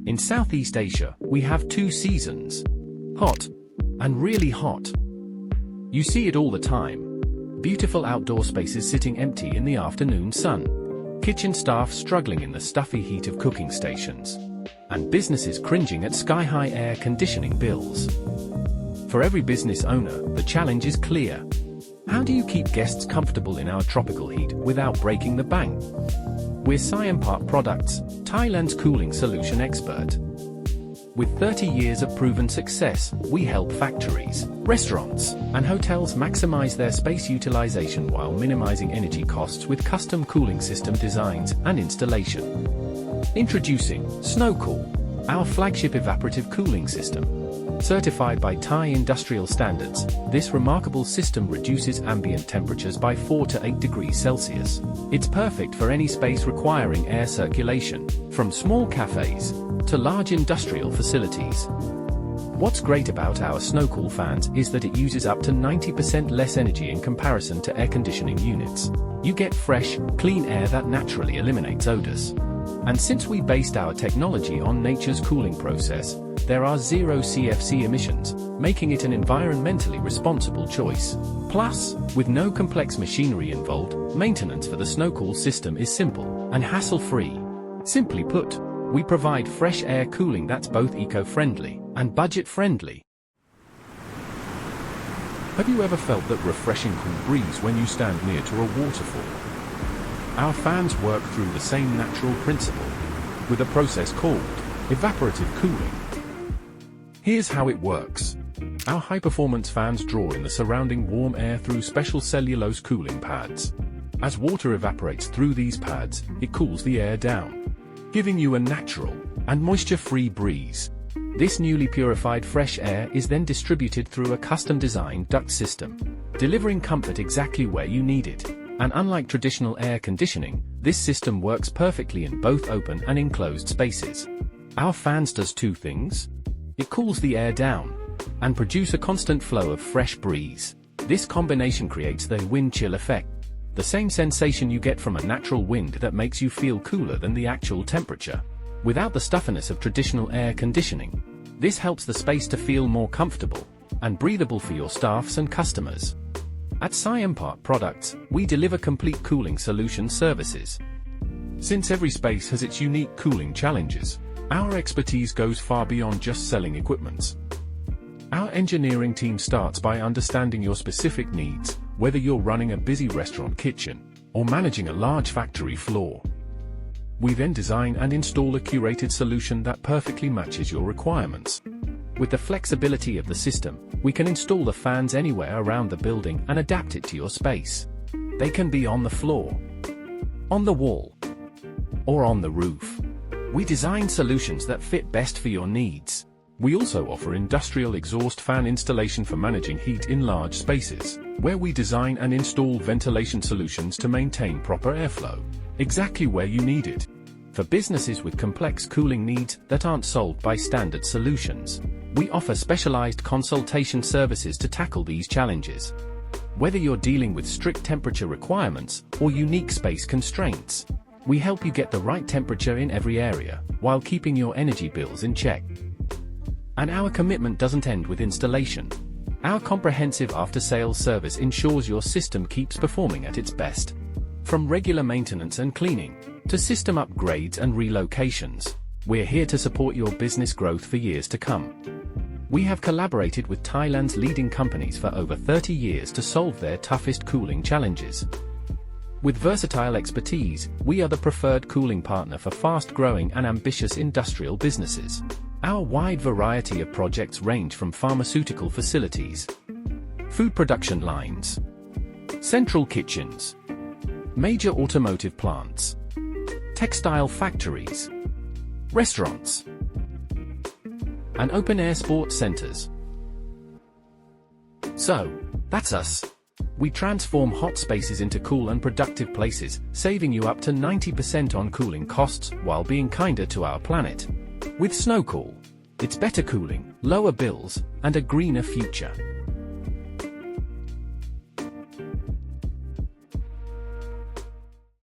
In Southeast Asia, we have two seasons: hot and really hot. You see it all the time. Beautiful outdoor spaces sitting empty in the afternoon sun. Kitchen staff struggling in the stuffy heat of cooking stations. And businesses cringing at sky-high air conditioning bills. For every business owner, the challenge is clear. How do you keep guests comfortable in our tropical heat without breaking the bank? We're Evaporative Products, Thailand's cooling solution expert. With 30 years of proven success, we help factories, restaurants, and hotels maximize their space utilization while minimizing energy costs with custom cooling system designs and installation. Introducing SnowCool, our flagship evaporative cooling system. Certified by Thai industrial standards, this remarkable system reduces ambient temperatures by 4 to 8 degrees Celsius. It's perfect for any space requiring air circulation, from small cafes to large industrial facilities. What's great about our SnowCool fans is that it uses up to 90% less energy in comparison to air conditioning units. You get fresh, clean air that naturally eliminates odors. And since we based our technology on nature's cooling process, there are zero CFC emissions, making it an environmentally responsible choice. Plus, with no complex machinery involved, maintenance for the SnowCool system is simple and hassle-free. Simply put, we provide fresh air cooling that's both eco-friendly and budget-friendly. Have you ever felt that refreshing cool breeze when you stand near to a waterfall? Our fans work through the same natural principle, with a process called evaporative cooling. Here's how it works. Our high-performance fans draw in the surrounding warm air through special cellulose cooling pads. As water evaporates through these pads, it cools the air down, giving you a natural and moisture-free breeze. This newly purified fresh air is then distributed through a custom-designed duct system, delivering comfort exactly where you need it. And unlike traditional air conditioning, this system works perfectly in both open and enclosed spaces. Our fans does two things. It cools the air down and produce a constant flow of fresh breeze. This combination creates the wind-chill effect, the same sensation you get from a natural wind that makes you feel cooler than the actual temperature. Without the stuffiness of traditional air conditioning, this helps the space to feel more comfortable and breathable for your staffs and customers. At Evaporative Products, we deliver complete cooling solution services. Since every space has its unique cooling challenges, our expertise goes far beyond just selling equipment. Our engineering team starts by understanding your specific needs, whether you're running a busy restaurant kitchen or managing a large factory floor. We then design and install a curated solution that perfectly matches your requirements. With the flexibility of the system, we can install the fans anywhere around the building and adapt it to your space. They can be on the floor, on the wall, or on the roof. We design solutions that fit best for your needs. We also offer industrial exhaust fan installation for managing heat in large spaces, where we design and install ventilation solutions to maintain proper airflow, exactly where you need it. For businesses with complex cooling needs that aren't solved by standard solutions, we offer specialized consultation services to tackle these challenges. Whether you're dealing with strict temperature requirements or unique space constraints, we help you get the right temperature in every area, while keeping your energy bills in check. And our commitment doesn't end with installation. Our comprehensive after-sales service ensures your system keeps performing at its best. From regular maintenance and cleaning, to system upgrades and relocations, we're here to support your business growth for years to come. We have collaborated with Thailand's leading companies for over 30 years to solve their toughest cooling challenges. With versatile expertise, we are the preferred cooling partner for fast-growing and ambitious industrial businesses. Our wide variety of projects range from pharmaceutical facilities, food production lines, central kitchens, major automotive plants, textile factories, restaurants, and open-air sports centers. So, that's us. We transform hot spaces into cool and productive places, saving you up to 90% on cooling costs while being kinder to our planet. With SnowCool, it's better cooling, lower bills, and a greener future.